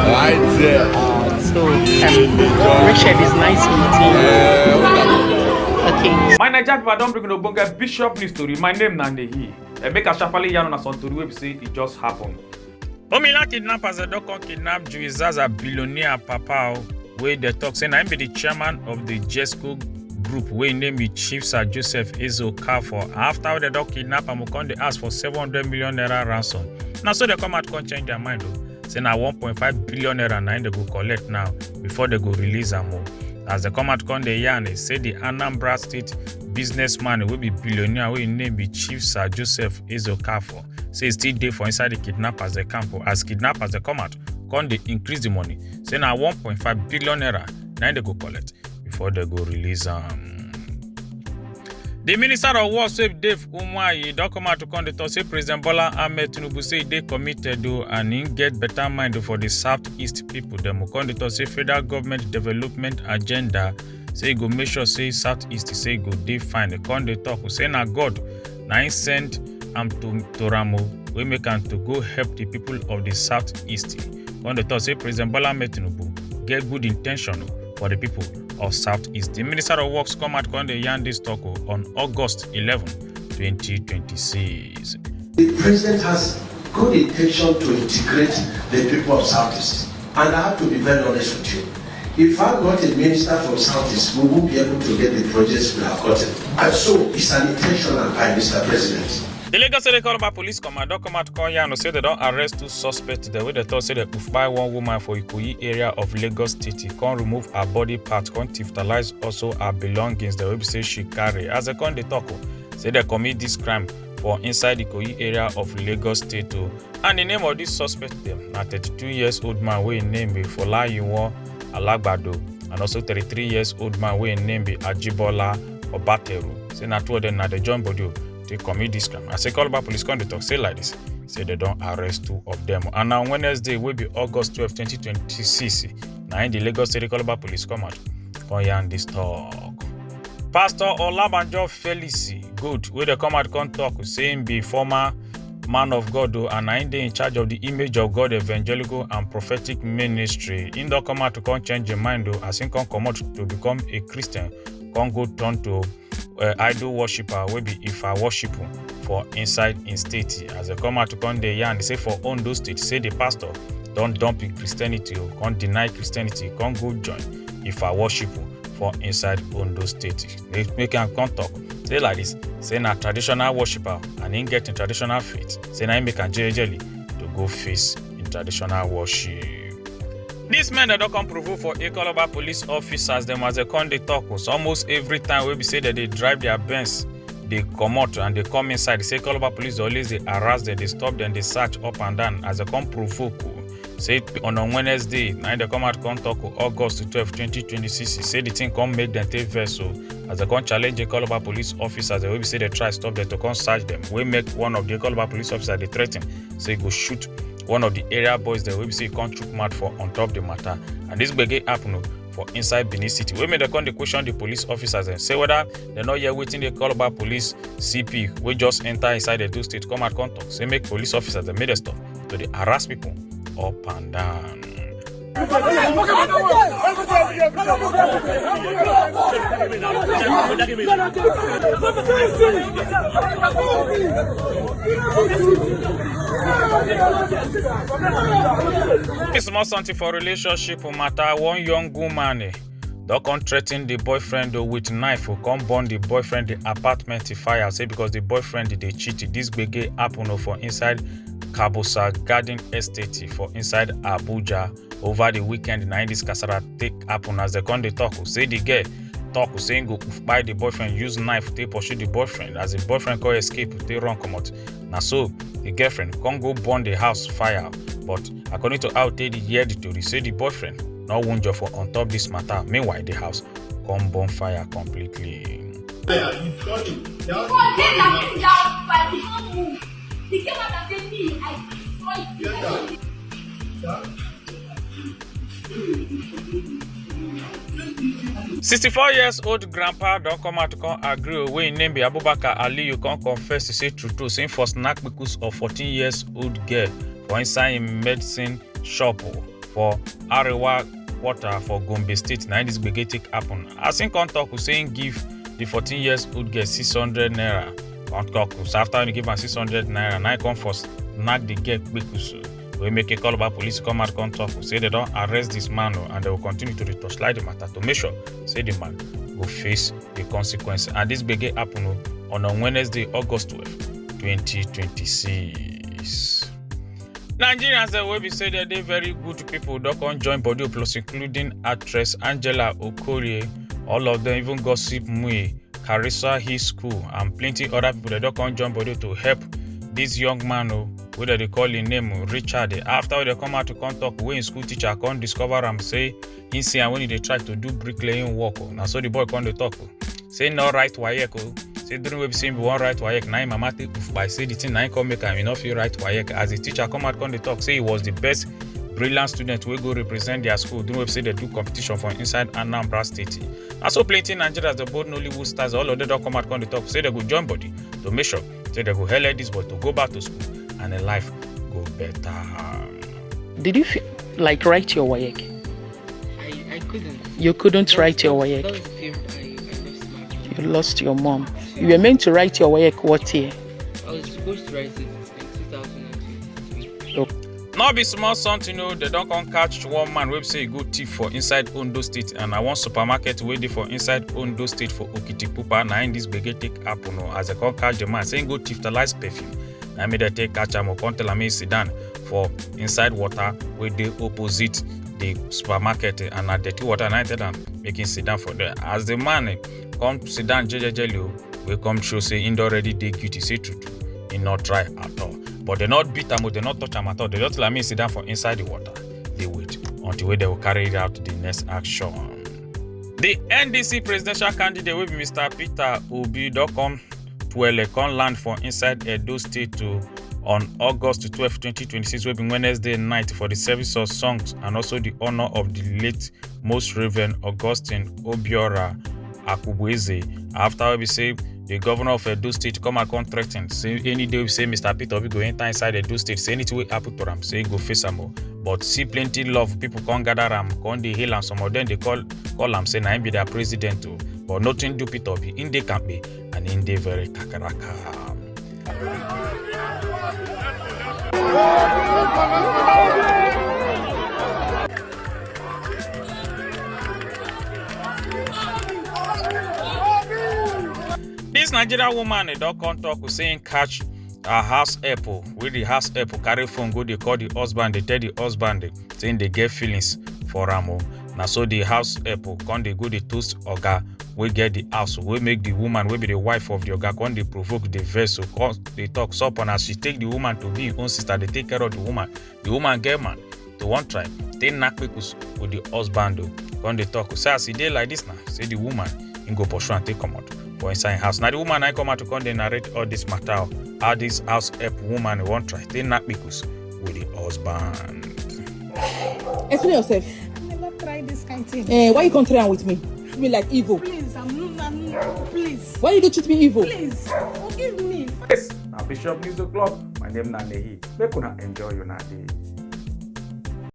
Right there. So, Richard, is nice meeting you. Okay. My Naija people don't bring no bunga Bishop news story. My name Nandehi. Make a sharply yarn on a son to the way say it just happened. Omila kidnappers a don kidnap Juizaza billionaire papa wey dey talk say na him be the chairman of the Jesco group wey name be Chief Sir Joseph Ezo Okafor. After they don kidnap am, they ask for 700 million naira ransom. Now so they come out come change their mind say na 1.5 billion naira na they go collect now before they go release am. As they come out come dey yarn, they say the Anambra State businessman wey be billionaire wey name be Chief Sir Joseph Ezo Okafor say e still dey for inside the kidnappers dey camp. As kidnappers dey come out come dey increase the money say na 1.5 billion naira na they go collect before they go release am. The Minister of Works Dave Umahi don come out to come dey talk say President Bola Ahmed Tinubu say e dey committed and im get better mind for the Southeast people. Dem come dey talk say federal government development agenda say e go make sure say Southeast say e go dey fine. Dem come dey talk say na God na im send am to Ramo wey make am to go help the people of the Southeast. Come dey talk say President Bola Ahmed Tinubu get good intention for the people of Southeast. The Minister of Works come out come dey yarn this talk on August 11, 2026. The president has good intention to integrate the people of Southeast, and I have to be very honest with you. If I'm not a minister from Southeast, we won't be able to get the projects we have gotten. And so it's an intentional by Mr. President. The Lagos State Calabar Police Command don come out come yarn say they don arrest two suspects. The way they thought say they could buy one woman for Ikoyi area of Lagos State. Come remove her body part, come tiftalize also her belongings. The way be say she carry. As they come dey talk, say they commit this crime for inside Ikoyi area of Lagos State. And the name of this suspect them na 32 years old man wey name be Folayiwo Alagbado, and also 33 years old man wey name be Ajibola Obateru. Say na two of them na the join body they commit this crime. As a Calabar Police come dey talk say like this, say they don't arrest two of them. And now Wednesday will be August 12, 2026. Now in the Lagos State Calabar Police come out come yarn this talk. Pastor Olabanjo Felix Good wey they come out come talk saying be former man of God and I dey in charge of the Image of God evangelical and prophetic ministry. In don come out to come change your mind as in come out to become a Christian, come go turn to idol worshipper wey be Ifa worship for inside in state. As they come out to come dey yarn, they say for Ondo State, say the pastor don dump Christianity or come deny Christianity, come go join Ifa worship for inside Ondo State. They make am come talk say like this, say na traditional worshipper and him get in traditional faith. Say na him make am jelly to go face in traditional worship. These men that don't come provoke for a Calabar police officers, them as they come they talk. So almost every time we be say that they drive their Benz, they come out and they come inside. They say Calabar police always they harass them, they stop them, they search up and down as they come provoke. Say on a Wednesday, now they come out come talk August 12, 2026. Say the thing come make them take vessel as they come challenge the Calabar police officers. They will be say they try stop them to come search them. We make one of the Calabar police officers they threaten, say go shoot one of the area boys that we say can't chook mad for on top the matter. And this begin happen for inside Benin City. We made the question the police officers and say whether they're not yet waiting the call about police CP. We just enter inside the two states, come at contact. Say make police officers that made a stop to the harass people up and down. It's more something for relationship matter. One young woman don't come threaten the boyfriend with knife or come burn the boyfriend the apartment fire. Say because the boyfriend they cheated. This gbege happen for inside Kabusa Garden Estate for inside Abuja over the weekend. Now this kasara take happen as they come they talk. Say the girl talk saying go buy the boyfriend use knife to pursue the boyfriend. As the boyfriend go escape, they run come out. Now so the girlfriend come go burn the house fire. But according to how they hear the story, say the boyfriend no wound for on top this matter. Meanwhile, the house come burn fire completely. He came out and said, me, I destroyed you. 64 years old grandpa don't come out to come agree wey name be Abubakar Ali. You can confess to say true saying for snack because of 14 years old girl for inside in medicine shop for Arewa quarter for Gombe State. Now this gbege take happen. As in contact saying give the 14 years old girl 600 naira. Contact after you give her 600 naira, now come first knock the girl quick. We make a call about police come out contact say they don't arrest this man and they will continue to torchlight the matter to make sure say the man will face the consequences. And this gbege happen on Wednesday, August 12, 2026. Nigerians will be say that they very good people that can join body plus including actress Angela Okorie, all of them even Gossip Mui, Carissa His School and plenty other people that can join body to help this young man whether they call him name Richard. After they come out to contact when school teacher can't discover him say he see and when they try to do bricklaying work. Now so the boy can't talk. Say no right WAEC. Say during we saying we want right WAEC. Now mama take by say the thing now come make him enough feel right WAEC. As the teacher come out come they talk say he was the best brilliant student we go represent their school. During we say they do competition from inside Anambra State. And so plenty Nigerians the both Nollywood stars all of them don't come out come they talk say they go join body to make sure say they go help this boy to go back to school and their life go better. Did you like write your WAEC? I couldn't. You couldn't write your That WAEC. was the period I lost my You lost your mom. You were meant to write your WAEC what year? I was supposed to write it in 2023. Now be small something, they don't come catch one man wey say he go thief for inside Ondo State and I want supermarket wey dey for inside Ondo State for Okitipupa. Now in this gbege take happen as they come catch the man saying go thief-talize perfume. Now me they take catch am come tell am sit down for inside water wey dey opposite the supermarket and na dirty water and I tell am make him sit down for there. As the man come sit down jejely we come show say he already dey guilty say true he not try at all. But they not beat him, they not touch him at all. They just let me sit down for inside the water. They wait until they will carry out the next action. The NDC presidential candidate will be Mr. Peter Obi don come to Elekon land for inside Edo State on August 12, 2026, will be Wednesday night for the service of songs and also the honor of the late Most Reverend Augustine Obiora Akubweze. After we say the governor of Edo State come and threaten, say any day we say Mr. Peter Obi go enter inside Edo State, say anything will happen to him, say go face him. But see plenty love, people can't gather him, can't they hail him, some of them they call him, say na him be their president too. But nothing do Peter Obi, in they can't be, and in they very kakaraka. This Nigerian woman don't come talk saying catch a house apple with the house apple carry phone go they call the husband, they tell the husband saying they get feelings for Ramo. Now so the house apple come they go they toast Oga we get the house we make the woman we be the wife of the Oga come they provoke the vessel come they talk so upon as she take the woman to be her own sister, they take care of the woman get man to one tribe they knock with the husband come they talk say as he dey like this now say the woman in go pursue and take come out for inside house. Now the woman I come out to come they narrate all this matter how this house help woman won't try they knock because with the husband. Explain yourself. I never tried this kind of thing. Why you come try with me? Treat me like evil. Please, please. Why you go treat me evil? Please, forgive me. Yes, now Bishop News Club. My name is Nanehi. Make una enjoy your day.